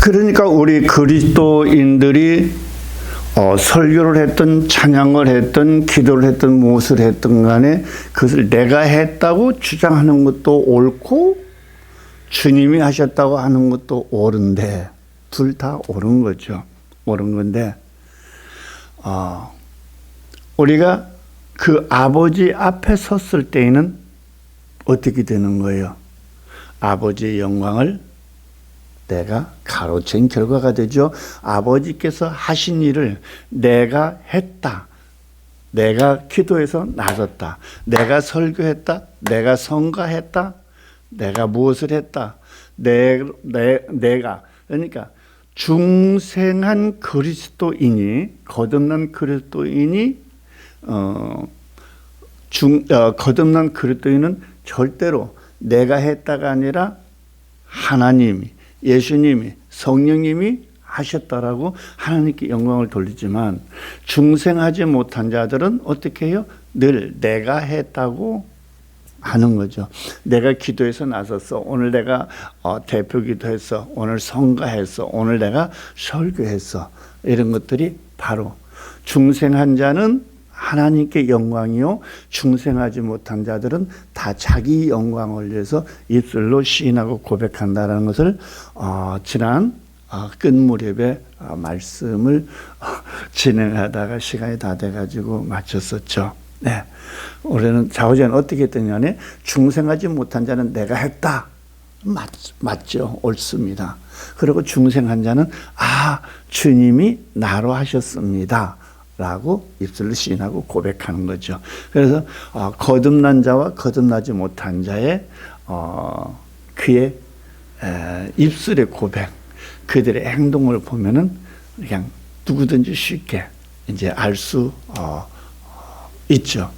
그러니까 우리 그리스도인들이 설교를 했든 찬양을 했든 기도를 했든 무엇을 했든 간에 그것을 내가 했다고 주장하는 것도 옳고 주님이 하셨다고 하는 것도 옳은데 둘 다 옳은 거죠. 옳은 건데 우리가 그 아버지 앞에 섰을 때에는 어떻게 되는 거예요? 아버지의 영광을 내가 가로챈 결과가 되죠. 아버지께서 하신 일을 내가 했다. 내가 기도해서 나섰다. 내가 설교했다. 내가 선가했다. 내가 무엇을 했다. 내가 그러니까 중생한 그리스도인이 거듭난 그리스도인이 거듭난 그리스도인은 절대로 내가 했다가 아니라 하나님이 예수님이 성령님이 하셨다라고 하나님께 영광을 돌리지만 중생하지 못한 자들은 어떻게 해요? 늘 내가 했다고 하는 거죠. 내가 기도해서 나섰어. 오늘 내가 대표 기도했어. 오늘 성가했어. 오늘 내가 설교했어. 이런 것들이 바로 중생한 자는 하나님께 영광이요 중생하지 못한 자들은 다 자기 영광을 위해서 입술로 시인하고 고백한다는 것을 지난 끝 무렵에 말씀을 진행하다가 시간이 다 돼가지고 마쳤었죠. 네, 올해는 좌우지간 어떻게 했더니 중생하지 못한 자는 내가 했다. 맞죠. 옳습니다. 그리고 중생한 자는 주님이 나로 하셨습니다. 라고 입술로 시인하고 고백하는 거죠. 그래서 거듭난 자와 거듭나지 못한 자의 그의 입술의 고백, 그들의 행동을 보면은 그냥 누구든지 쉽게 이제 알 수 있죠.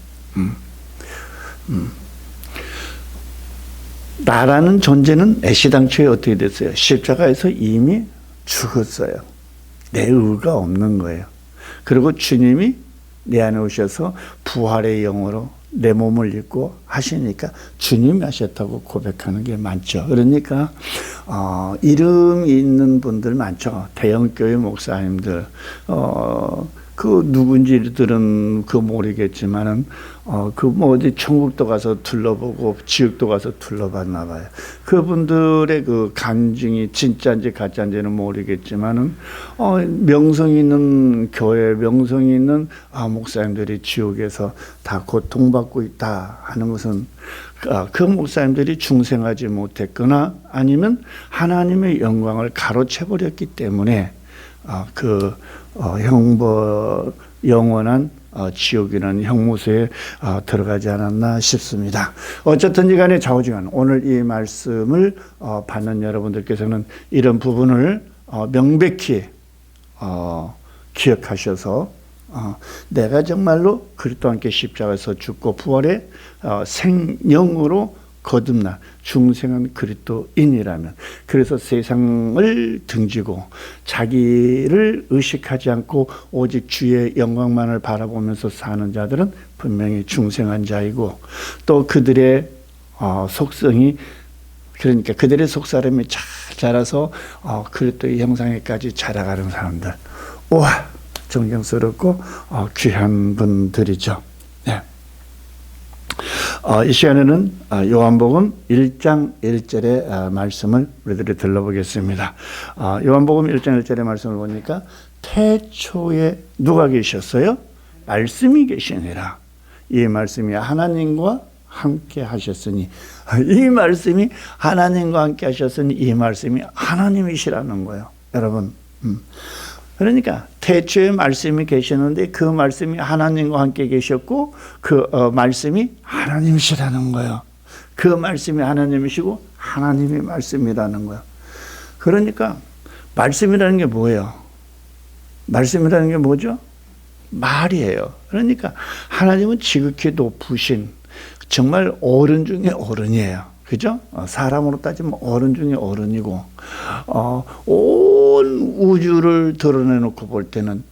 나라는 존재는 애시당초에 어떻게 됐어요? 십자가에서 이미 죽었어요. 내 의가 없는 거예요. 그리고 주님이 내 안에 오셔서 부활의 영으로 내 몸을 입고 하시니까 주님이 하셨다고 고백하는 게 많죠. 그러니까 이름이 있는 분들 많죠. 대형교회 목사님들 그 누군지들은 모르겠지만은 어디 천국도 가서 둘러보고 지옥도 가서 둘러봤나 봐요. 그분들의 그 간증이 진짜인지 가짜인지는 모르겠지만은 명성 있는 교회, 명성 있는 목사님들이 지옥에서 다 고통받고 있다 하는 것은 그 목사님들이 중생하지 못했거나 아니면 하나님의 영광을 가로채버렸기 때문에 영원한 지옥이라는 형무소에 들어가지 않았나 싶습니다. 어쨌든지 간에 좌우지간 오늘 이 말씀을 받는 여러분들께서는 이런 부분을 명백히 기억하셔서 내가 정말로 그리스도와 함께 십자가에서 죽고 부활의 생명으로 거듭난 중생한 그리스도인이라면 그래서 세상을 등지고 자기를 의식하지 않고 오직 주의 영광만을 바라보면서 사는 자들은 분명히 중생한 자이고 또 그들의 속성이 그러니까 그들의 속사람이 잘 자라서 그리스도의 형상에까지 자라가는 사람들 우와 존경스럽고 귀한 분들이죠. 네. 이 시간에는 요한복음 1장 1절의 말씀을 우리들이 들러보겠습니다. 요한복음 1장 1절의 말씀을 보니까 태초에 누가 계셨어요? 말씀이 계시니라. 이 말씀이 하나님과 함께 하셨으니 이 말씀이 하나님과 함께 하셨으니 이 말씀이 하나님이시라는 거예요. 여러분 그러니까 태초에 말씀이 계셨는데 그 말씀이 하나님과 함께 계셨고 그 말씀이 하나님이시라는 거예요. 그 말씀이 하나님이시고 하나님이 말씀이라는 거예요. 그러니까 말씀이라는 게 뭐예요? 말씀이라는 게 뭐죠? 말이에요. 그러니까 하나님은 지극히 높으신 정말 어른 중에 어른이에요. 그죠? 사람으로 따지면 어른 중에 어른이고 온 우주를 드러내놓고 볼 때는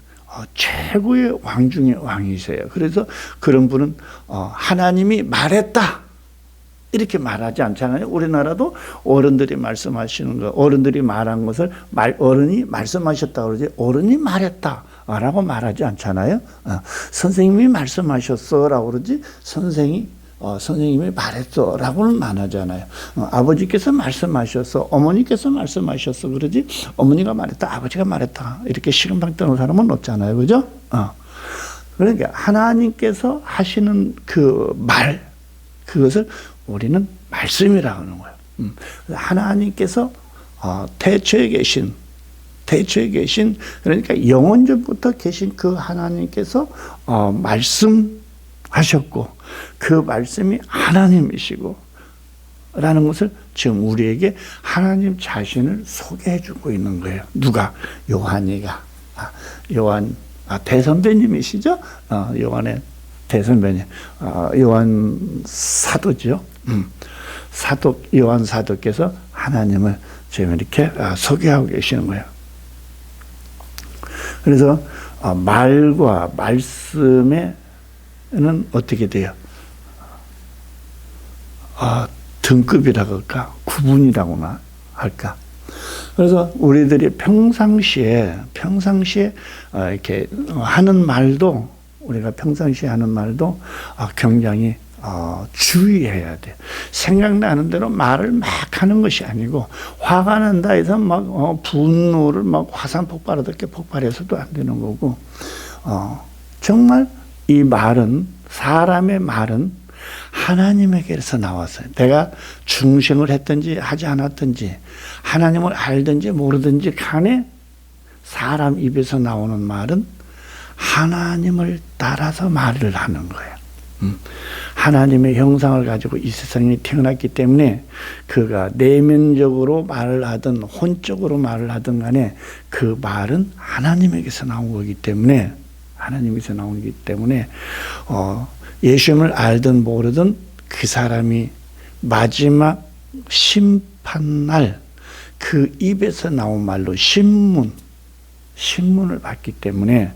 최고의 왕 중에 왕이세요. 그래서 그런 분은 하나님이 말했다. 이렇게 말하지 않잖아요. 우리나라도 어른들이 말씀하시는 거, 어른들이 말한 것을 어른이 말씀하셨다 그러지 어른이 말했다라고 말하지 않잖아요. 선생님이 말씀하셨어라고 그러지 선생님이 말했어라고는 말하잖아요. 아버지께서 말씀하셨어, 어머니께서 말씀하셨어 그러지 어머니가 말했다, 아버지가 말했다 이렇게 시금방 뜨는 사람은 없잖아요, 그죠? 그러니까 하나님께서 하시는 그 말, 그것을 우리는 말씀이라고 하는 거예요. 하나님께서 태초에 계신 그러니까 영원전부터 계신 그 하나님께서 말씀하셨고 그 말씀이 하나님이시고 라는 것을 지금 우리에게 하나님 자신을 소개해 주고 있는 거예요. 누가? 요한이가. 요한 대선배님이시죠? 요한의 대선배님. 요한 사도죠. 요한 사도께서 하나님을 지금 이렇게 소개하고 계시는 거예요. 그래서 말과 말씀에는 어떻게 돼요? 등급이라고 할까? 구분이라고나 할까? 그래서 우리들이 평상시에 이렇게 하는 말도 우리가 평상시에 하는 말도 굉장히 주의해야 돼. 생각나는 대로 말을 막 하는 것이 아니고 화가 난다 해서 막 분노를 막 화산 폭발하듯이 폭발해서도 안 되는 거고 정말 이 말은 사람의 말은 하나님에게서 나왔어요. 내가 중생을 했든지 하지 않았든지 하나님을 알든지 모르든지 간에 사람 입에서 나오는 말은 하나님을 따라서 말을 하는 거예요. 하나님의 형상을 가지고 이 세상에 태어났기 때문에 그가 내면적으로 말을 하든 혼적으로 말을 하든 간에 그 말은 하나님에게서 나온 거기 때문에 예수님을 알든 모르든 그 사람이 마지막 심판날 그 입에서 나온 말로 신문을 받기 때문에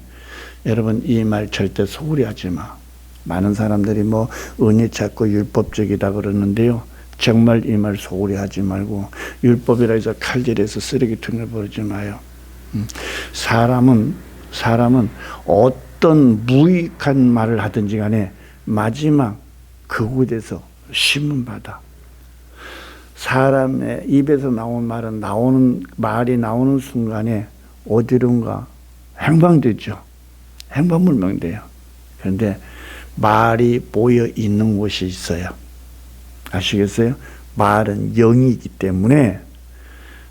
여러분 이 말 절대 소홀히 하지 마. 많은 사람들이 뭐 은혜 찾고 율법적이다 그러는데요. 정말 이 말 소홀히 하지 말고 율법이라 해서 칼질해서 쓰레기통에 버리지 마요. 사람은 어떤 무익한 말을 하든지 간에 마지막 그곳에서 신문받아. 사람의 입에서 나온 말이 나오는 순간에 어디론가 행방되죠. 행방불명돼요. 그런데 말이 모여 있는 곳이 있어요. 아시겠어요? 말은 영이기 때문에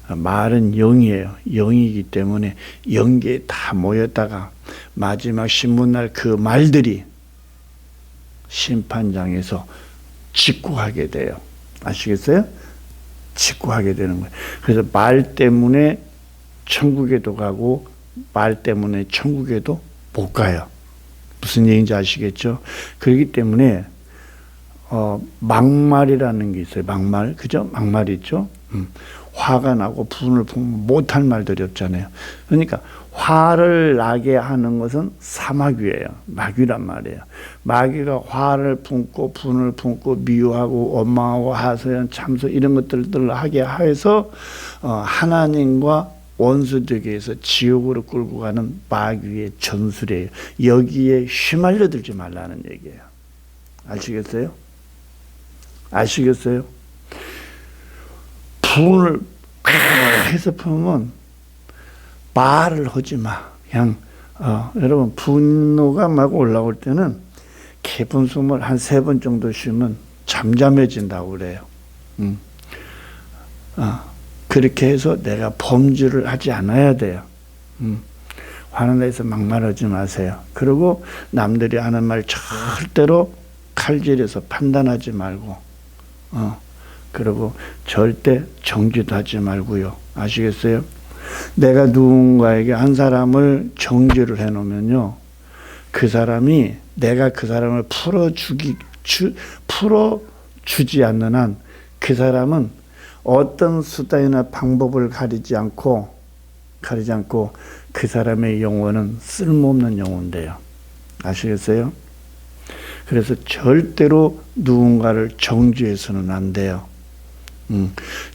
말은 영이에요. 영이기 때문에 영계에 다 모였다가 마지막 신문날 그 말들이 심판장에서 직구하게 돼요. 아시겠어요? 직구하게 되는 거예요. 그래서 말 때문에 천국에도 가고 말 때문에 천국에도 못 가요. 무슨 얘기인지 아시겠죠? 그렇기 때문에 막말이라는 게 있어요. 막말, 그죠? 막말 있죠? 화가 나고 분을 품으면 못할 말들이 없잖아요. 그러니까 화를 나게 하는 것은 사마귀예요. 마귀란 말이에요. 마귀가 화를 품고 분을 품고 미워하고 원망하고 하소연 참소 이런 것들을 하게 해서 하나님과 원수되게 해서 지옥으로 끌고 가는 마귀의 전술이에요. 여기에 휘말려들지 말라는 얘기예요. 아시겠어요? 아시겠어요? 분을 해서 품으면 말을 하지 마. 그냥 여러분 분노가 막 올라올 때는 깊은 숨을 한 3번 정도 쉬면 잠잠해진다고 그래요. 그렇게 해서 내가 범죄를 하지 않아야 돼요. 화는 내서 막말하지 마세요. 그리고 남들이 하는 말 절대로 칼질해서 판단하지 말고 그리고 절대 정죄도 하지 말고요. 아시겠어요? 내가 누군가에게 한 사람을 정죄를 해놓으면요, 내가 그 사람을 풀어주지 않는 한 그 사람은 어떤 수단이나 방법을 가리지 않고 그 사람의 영혼은 쓸모없는 영혼인데요. 아시겠어요? 그래서 절대로 누군가를 정죄해서는 안 돼요.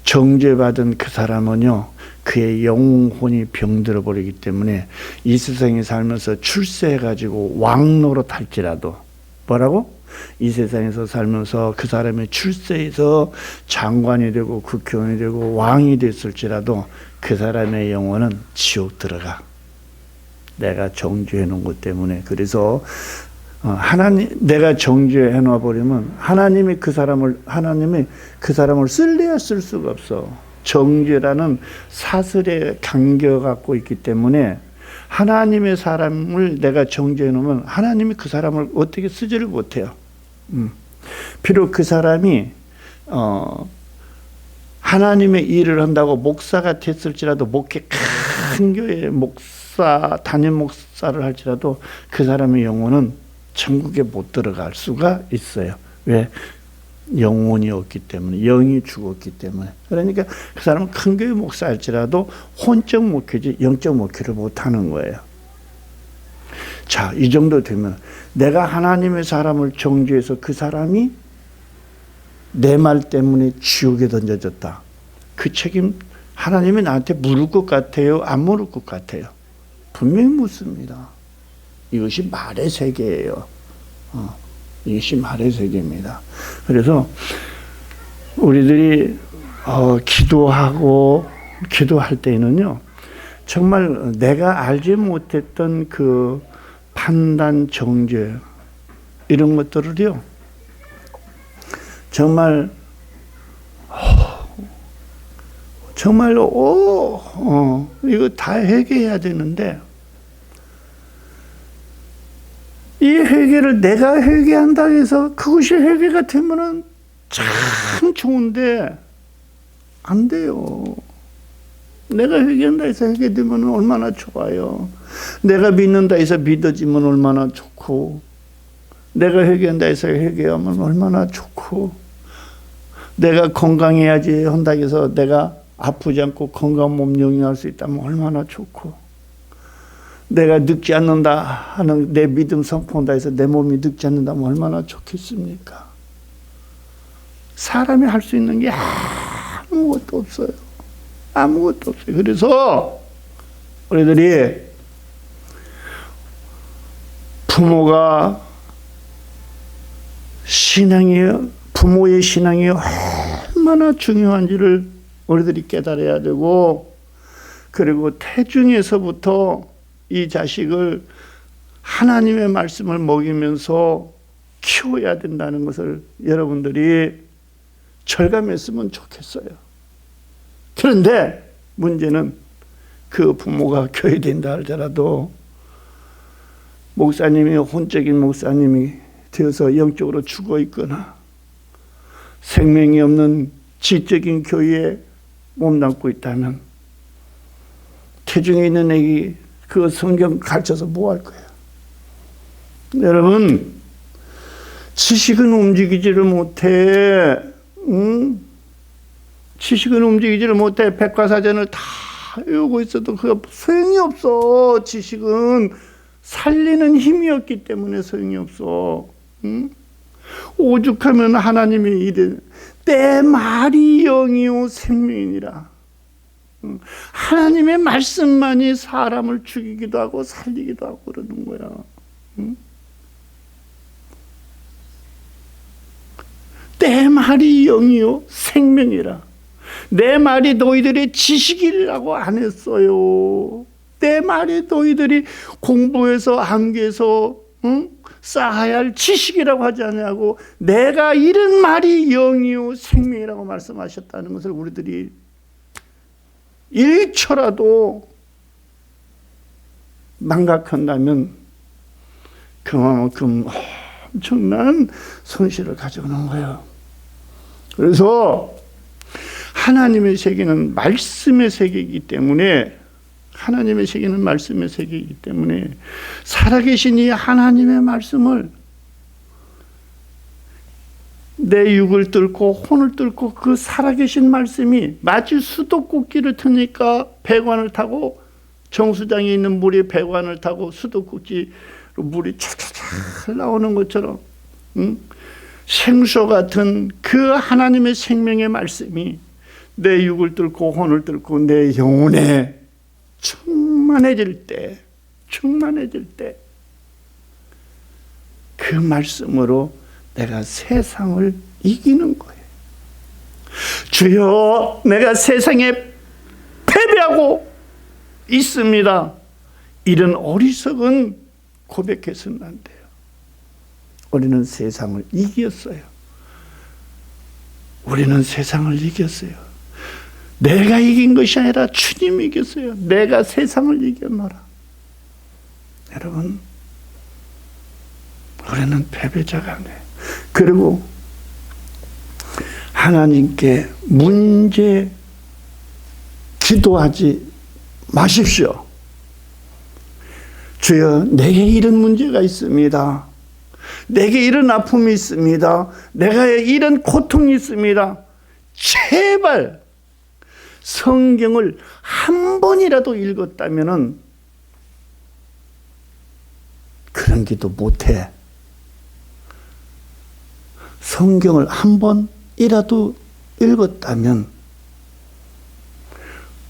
정죄받은 그 사람은요, 그의 영혼이 병들어 버리기 때문에 이 세상에 살면서 출세해가지고 왕 노릇할지라도, 뭐라고? 이 세상에서 살면서 그 사람이 출세해서 장관이 되고 국회의원이 되고 왕이 됐을지라도 그 사람의 영혼은 지옥 들어가. 내가 정죄해 놓은 것 때문에. 그래서 내가 정죄해 놔 버리면 하나님이 그 사람을 쓸래야 쓸 수가 없어. 정죄라는 사슬에 감겨 갖고 있기 때문에 하나님의 사람을 내가 정죄해 놓으면 하나님이 그 사람을 어떻게 쓰지를 못해요. 비록 그 사람이 하나님의 일을 한다고 목사가 됐을지라도, 목회 큰 교회 담임 목사를 할지라도 그 사람의 영혼은 천국에 못 들어갈 수가 있어요. 왜? 영혼이 없기 때문에, 영이 죽었기 때문에. 그러니까 그 사람은 큰 교회 목사일지라도 혼적 목회지 영적 목회를 못하는 거예요. 자, 이 정도 되면 내가 하나님의 사람을 정죄해서 그 사람이 내 말 때문에 지옥에 던져졌다. 그 책임 하나님이 나한테 물을 것 같아요? 안 물을 것 같아요? 분명히 묻습니다. 이것이 말의 세계예요. 이것이 말의 세계입니다. 그래서 우리들이 기도할 때에는요, 정말 내가 알지 못했던 그 판단, 정죄 이런 것들을요, 정말로 이거 다 회개해야 되는데, 이 회개를 내가 회개한다 해서 그것이 회개가 되면은 참 좋은데 안 돼요. 내가 회개한다 해서 회개되면 얼마나 좋아요. 내가 믿는다 해서 믿어지면 얼마나 좋고, 내가 회개한다 해서 회개하면 얼마나 좋고, 내가 건강해야지 한다 해서 내가 아프지 않고 건강한 몸 영위할 수 있다면 얼마나 좋고, 내가 늙지 않는다 하는 내 믿음 선포한다 해서 내 몸이 늙지 않는다면 얼마나 좋겠습니까? 사람이 할 수 있는 게 아무것도 없어요. 아무것도 없어요. 그래서 우리들이 부모의 신앙이 얼마나 중요한지를 우리들이 깨달아야 되고, 그리고 태중에서부터 이 자식을 하나님의 말씀을 먹이면서 키워야 된다는 것을 여러분들이 절감했으면 좋겠어요. 그런데 문제는 그 부모가 교회 된다 할지라도 목사님이 혼적인 목사님이 되어서 영적으로 죽어 있거나 생명이 없는 지적인 교회에 몸담고 있다면 태중에 있는 애기 그 성경 가르쳐서 뭐 할 거예요? 여러분, 지식은 움직이지를 못해. 지식은 움직이지를 못해. 백과사전을 다 외우고 있어도 그거 소용이 없어. 지식은 살리는 힘이 없기 때문에 소용이 없어. 오죽하면 하나님이 이래, 내 말이 영이요 생명이니라. 하나님의 말씀만이 사람을 죽이기도 하고 살리기도 하고 그러는 거야. 내 말이 영이요 생명이라. 내 말이 너희들의 지식이라고 안 했어요. 내 말이 너희들이 공부해서 암기해서 쌓아야 할 지식이라고 하지 않냐고, 내가 이런 말이 영이요 생명이라고 말씀하셨다는 것을 우리들이 1초라도 망각한다면 그만큼 엄청난 손실을 가져오는 거예요. 그래서 하나님의 세계는 말씀의 세계이기 때문에, 하나님의 세계는 말씀의 세계이기 때문에 살아계신 이 하나님의 말씀을 내 육을 뚫고 혼을 뚫고 그 살아계신 말씀이 마치 수도꼭지를 트니까 배관을 타고, 정수장에 있는 물이 배관을 타고 수도꼭지로 물이 찰찰찰 나오는 것처럼 생수 같은 그 하나님의 생명의 말씀이 내 육을 뚫고 혼을 뚫고 내 영혼에 충만해질 때 그 말씀으로 내가 세상을 이기는 거예요. 주여, 내가 세상에 패배하고 있습니다. 이런 어리석은 고백해서는 안 돼요. 우리는 세상을 이겼어요. 우리는 세상을 이겼어요. 내가 이긴 것이 아니라 주님이 이겼어요. 내가 세상을 이겼노라. 여러분, 우리는 패배자가 아니에요. 그리고 하나님께 문제 기도하지 마십시오. 주여, 내게 이런 문제가 있습니다. 내게 이런 아픔이 있습니다. 내가 이런 고통이 있습니다. 제발 성경을 한 번이라도 읽었다면은 그런 기도 못해. 성경을 한 번이라도 읽었다면,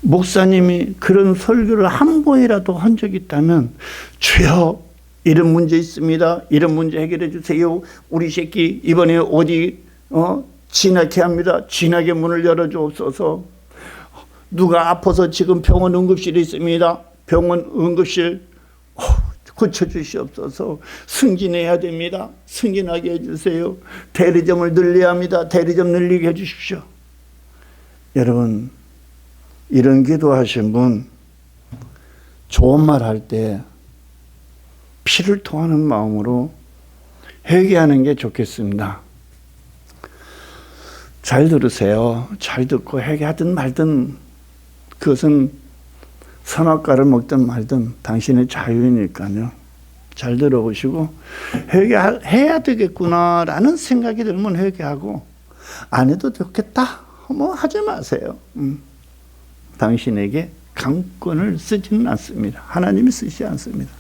목사님이 그런 설교를 한 번이라도 한 적이 있다면, 주여, 이런 문제 있습니다. 이런 문제 해결해 주세요. 우리 새끼 이번에 어디 진학해야 합니다. 진학의 문을 열어주옵소서. 누가 아파서 지금 병원 응급실에 있습니다. 병원 응급실 고쳐주시옵소서. 승진해야 됩니다. 승진하게 해주세요. 대리점을 늘려야 합니다. 대리점 늘리게 해주십시오. 여러분, 이런 기도하신 분 좋은 말 할 때 피를 토하는 마음으로 회개하는 게 좋겠습니다. 잘 들으세요. 잘 듣고 회개하든 말든 그것은 선악과를 먹든 말든 당신의 자유이니까요. 잘 들어보시고 회개해야 되겠구나라는 생각이 들면 회개하고, 안 해도 좋겠다 뭐 하지 마세요. 당신에게 강권을 쓰지는 않습니다. 하나님이 쓰지 않습니다.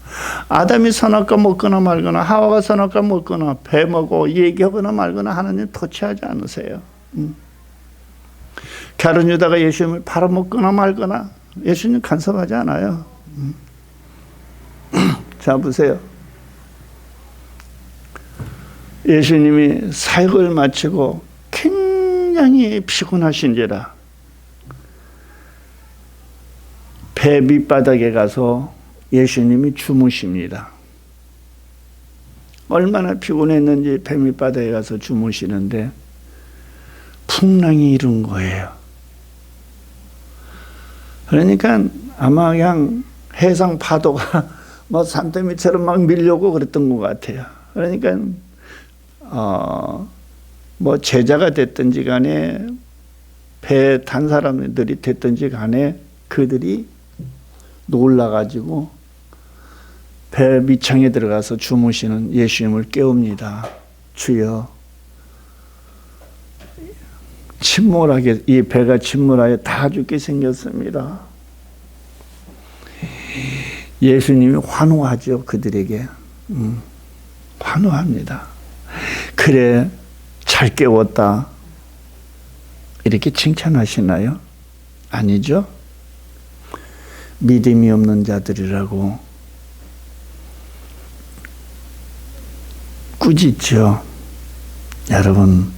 아담이 선악과 먹거나 말거나 하와가 선악과 먹거나 배먹고 얘기하거나 말거나 하나님 터치하지 않으세요. 가룟 유다가 예수님을 팔아먹거나 말거나 예수님 간섭하지 않아요. 자, 보세요. 예수님이 사역을 마치고 굉장히 피곤하신지라 배 밑바닥에 가서 예수님이 주무십니다. 얼마나 피곤했는지 배 밑바닥에 가서 주무시는데 풍랑이 일은 거예요. 그러니까 아마 그냥 해상 파도가 뭐 산더미처럼 막 밀려오고 그랬던 것 같아요. 그러니까 뭐 제자가 됐든지 간에 배 탄 사람들이 됐든지 간에 그들이 놀라가지고 배 밑창에 들어가서 주무시는 예수님을 깨웁니다. 주여, 침몰하게, 이 배가 침몰하여 다 죽게 생겼습니다. 예수님이 환호하죠. 그들에게 환호합니다. 그래, 잘 깨웠다, 이렇게 칭찬하시나요? 아니죠. 믿음이 없는 자들이라고 꾸짖죠. 여러분,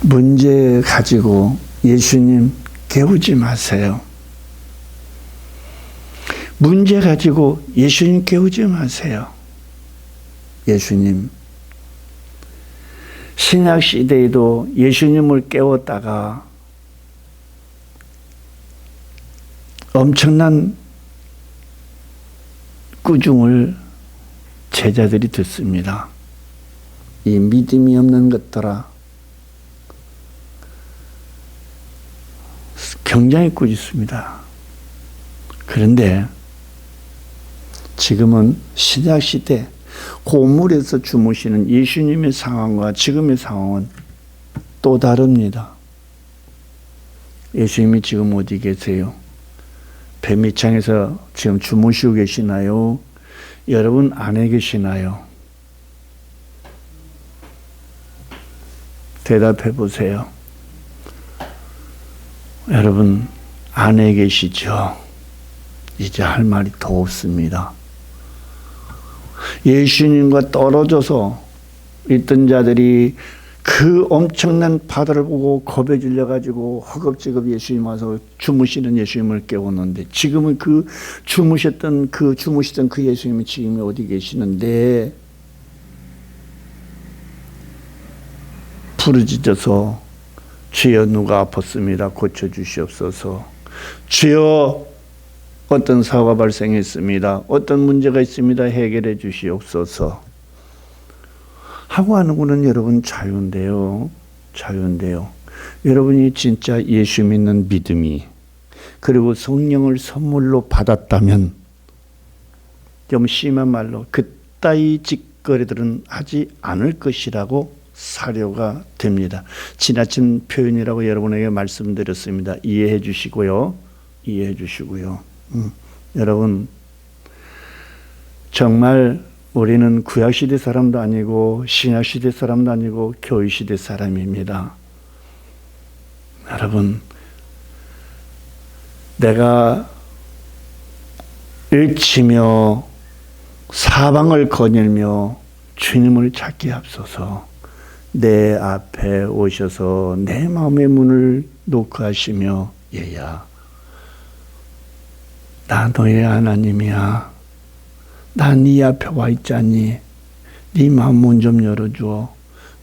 문제 가지고 예수님 깨우지 마세요. 문제 가지고 예수님 깨우지 마세요. 예수님, 신약 시대에도 예수님을 깨웠다가 엄청난 꾸중을 제자들이 듣습니다. 이 믿음이 없는 것들아. 굉장히 꾸짖습니다. 그런데 지금은 신약 시대 고물에서 주무시는 예수님의 상황과 지금의 상황은 또 다릅니다. 예수님이 지금 어디 계세요? 배 밑창에서 지금 주무시고 계시나요? 여러분 안에 계시나요? 대답해 보세요. 여러분 안에 계시죠? 이제 할 말이 더 없습니다. 예수님과 떨어져서 있던 자들이 그 엄청난 바다를 보고 겁에 질려가지고 허겁지겁 예수님 와서 주무시는 예수님을 깨웠는데, 지금은 주무시던 그 예수님이 지금 어디 계시는데, 부르짖어서 주여 누가 아팠습니다. 고쳐주시옵소서. 주여 어떤 사고가 발생했습니다. 어떤 문제가 있습니다. 해결해 주시옵소서 하고 하는 것은 여러분 자유인데요. 자유인데요. 여러분이 진짜 예수 믿는 믿음이, 그리고 성령을 선물로 받았다면 좀 심한 말로 그따위 짓거리들은 하지 않을 것이라고 사료가 됩니다. 지나친 표현이라고 여러분에게 말씀드렸습니다. 이해해 주시고요. 이해해 주시고요. 여러분 정말 우리는 구약시대 사람도 아니고 신약시대 사람도 아니고 교회시대 사람입니다. 여러분 내가 일치며 사방을 거닐며 주님을 찾게 앞서서 내 앞에 오셔서 내 마음의 문을 노크하시며, 얘야 나 너의 하나님이야. 나 네 앞에 와 있잖니. 네 마음 문 좀 열어줘.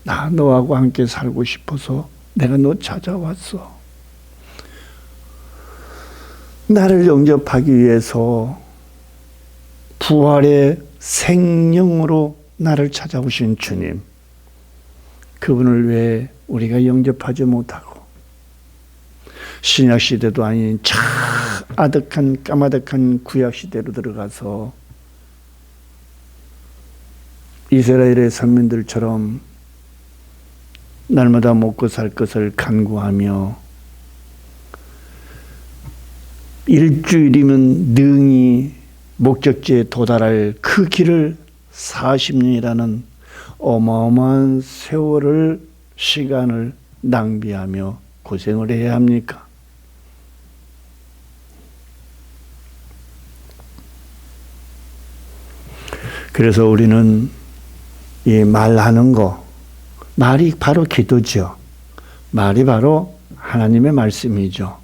나 너하고 함께 살고 싶어서 내가 너 찾아왔어. 나를 영접하기 위해서 부활의 생명으로 나를 찾아오신 주님, 그분을 왜 우리가 영접하지 못하고 신약시대도 아닌 참 아득한 까마득한 구약시대로 들어가서 이스라엘의 선민들처럼 날마다 먹고 살 것을 간구하며 일주일이면 능히 목적지에 도달할 그 길을 40년이라는 어마어마한 세월을, 시간을 낭비하며 고생을 해야 합니까? 그래서 우리는 이 말하는 거, 말이 바로 기도죠. 말이 바로 하나님의 말씀이죠.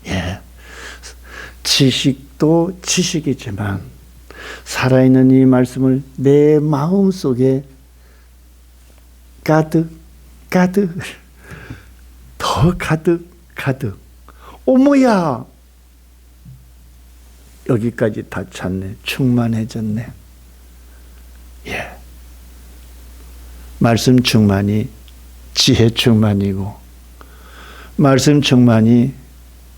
예. 지식도 지식이지만 살아있는 이 말씀을 내 마음 속에 가득 더 가득 어머야 여기까지 다 찼네. 충만해졌네. 예. 말씀 충만이 지혜 충만이고, 말씀 충만이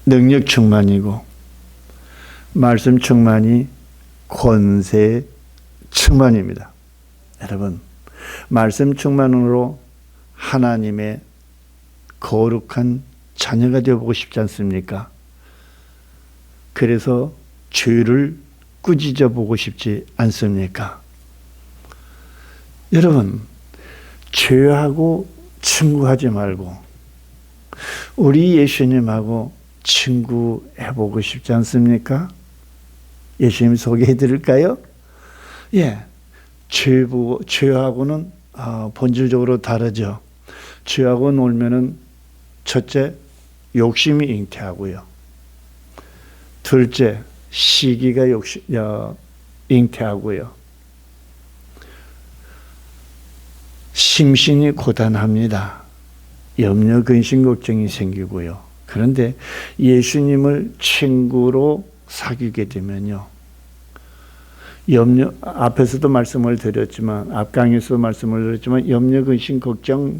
능력 충만이고, 말씀 충만이 권세 충만입니다. 여러분, 말씀 충만으로 하나님의 거룩한 자녀가 되어보고 싶지 않습니까? 그래서 죄를 꾸짖어 보고 싶지 않습니까? 여러분, 죄하고 친구하지 말고 우리 예수님하고 친구해보고 싶지 않습니까? 예수님 소개해 드릴까요? 예. 죄하고는 본질적으로 다르죠. 죄하고 놀면은 첫째, 욕심이 잉태하고요. 둘째, 시기가 잉태하고요. 심신이 고단합니다. 염려, 근심, 걱정이 생기고요. 그런데 예수님을 친구로 사귀게 되면요, 염려, 앞에서도 말씀을 드렸지만, 앞강에서도 말씀을 드렸지만, 염려, 근심, 걱정,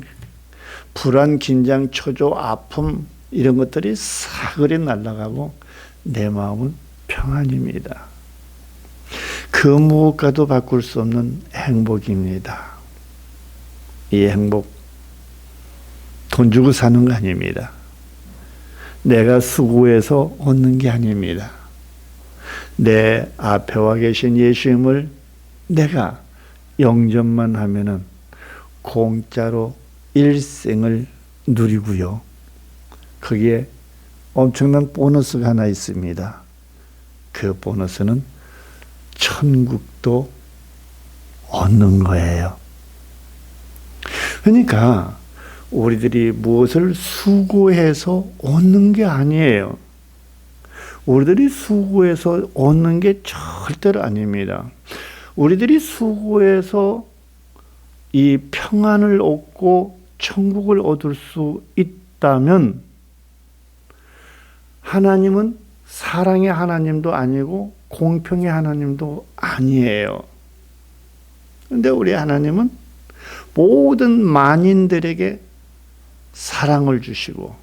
불안, 긴장, 초조, 아픔, 이런 것들이 사그리 날아가고 내 마음은 평안입니다. 그 무엇과도 바꿀 수 없는 행복입니다. 이 행복, 돈 주고 사는 거 아닙니다. 내가 수고해서 얻는 게 아닙니다. 내 앞에 와 계신 예수님을 내가 영접만 하면은 공짜로 일생을 누리고요. 거기에 엄청난 보너스가 하나 있습니다. 그 보너스는 천국도 얻는 거예요. 그러니까 우리들이 무엇을 수고해서 얻는 게 아니에요. 우리들이 수고해서 얻는 게 절대로 아닙니다. 우리들이 수고해서 이 평안을 얻고 천국을 얻을 수 있다면 하나님은 사랑의 하나님도 아니고 공평의 하나님도 아니에요. 그런데 우리 하나님은 모든 만인들에게 사랑을 주시고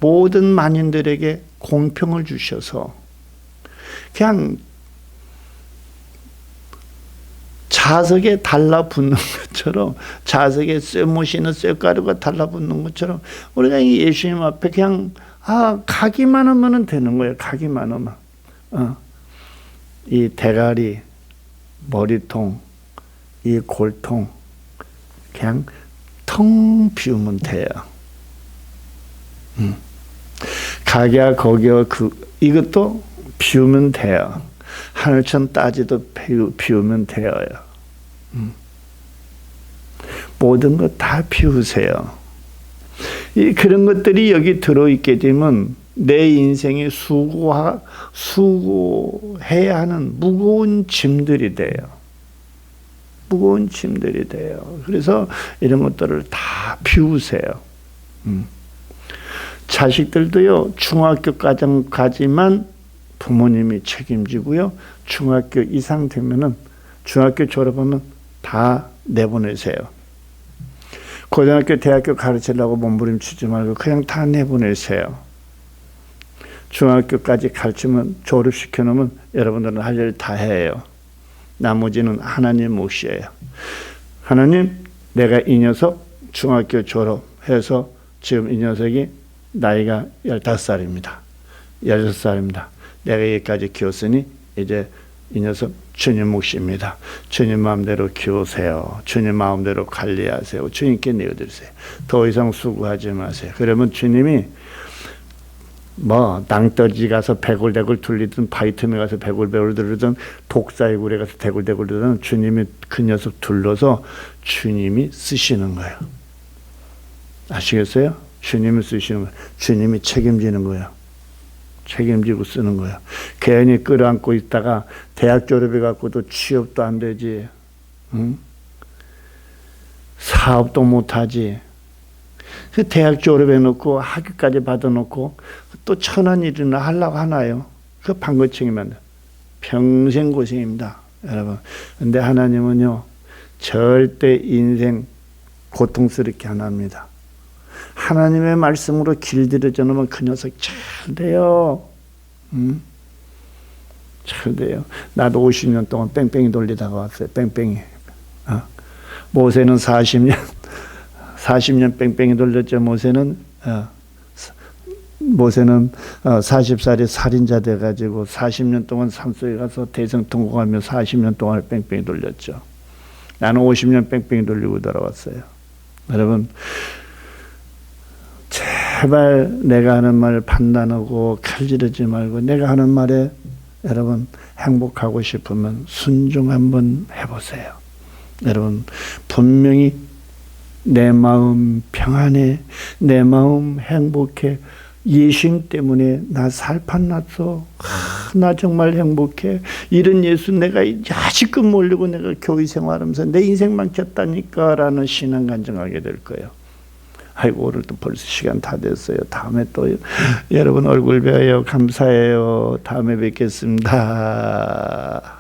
모든 만인들에게 공평을 주셔서 그냥 자석에 달라붙는 것처럼, 자석에 쇠못이나 쇠가루가 달라붙는 것처럼 우리가 이 예수님 앞에 그냥 가기만 하면 되는 거예요. 가기만 하면. 이 대가리, 머리통, 이 골통 그냥 텅 비우면 돼요. 가게야 거기야 이것도 비우면 돼요. 하늘천 따지도 비우면 돼요. 모든 것 다 비우세요. 그런 것들이 여기 들어있게 되면 내 인생이 수고해야 하는 무거운 짐들이 돼요. 무거운 짐들이 돼요. 그래서 이런 것들을 다 비우세요. 자식들도요, 중학교까지만 부모님이 책임지고요, 중학교 이상 되면은, 중학교 졸업하면 다 내보내세요. 고등학교, 대학교 가르치려고 몸부림치지 말고 그냥 다 내보내세요. 중학교까지 가르치면, 졸업시켜 놓으면 여러분들은 할 일 다 해요. 나머지는 하나님 몫이에요. 하나님, 내가 이 녀석 중학교 졸업해서 지금 이 녀석이 나이가 15살입니다. 16살입니다. 내가 여기까지 키웠으니 이제 이 녀석 주님 몫입니다. 주님 마음대로 키우세요. 주님 마음대로 관리하세요. 주님께 내어드리세요. 더 이상 수고하지 마세요. 그러면 주님이 낭떠러지 가서 배골대골 둘리든 바위틈에 가서 배골배골 들리든 독사의 굴에 가서 대굴대굴 들리든 주님이 그 녀석 둘러서 주님이 쓰시는 거예요. 아시겠어요? 주님이 쓰시는 거예요. 주님이 책임지는 거예요. 책임지고 쓰는 거예요. 괜히 끌어안고 있다가 대학 졸업해갖고도 취업도 안 되지, 사업도 못하지. 그 대학 졸업해놓고 학위까지 받아놓고 또 천한 일이나 하려고 하나요? 그 방거청이면 평생 고생입니다, 여러분. 근데 하나님은요, 절대 인생 고통스럽게 안 합니다. 하나님의 말씀으로 길들여져 놓으면 그 녀석 잘 돼요. 잘 돼요. 나도 50년 동안 뺑뺑이 돌리다가 왔어요. 뺑뺑이. 모세는 40년 뺑뺑이 돌렸죠. 모세는 40살에 살인자 돼가지고 40년 동안 산속에 가서 대성통곡하며 40년 동안 뺑뺑이 돌렸죠. 나는 50년 뺑뺑이 돌리고 돌아왔어요. 여러분, 제발 내가 하는 말 판단하고 칼지르지 말고 내가 하는 말에 여러분 행복하고 싶으면 순종 한번 해보세요. 여러분, 분명히 내 마음 평안해, 내 마음 행복해, 예수님 때문에 나 살판 났어, 나 정말 행복해, 이런 예수 내가 아직껏 모르고 내가 교회 생활하면서 내 인생 망쳤다니까 라는 신앙 간증하게 될 거예요. 아이고, 오늘 또 벌써 시간 다 됐어요. 다음에 또 여러분 얼굴 뵈요. 감사해요. 다음에 뵙겠습니다.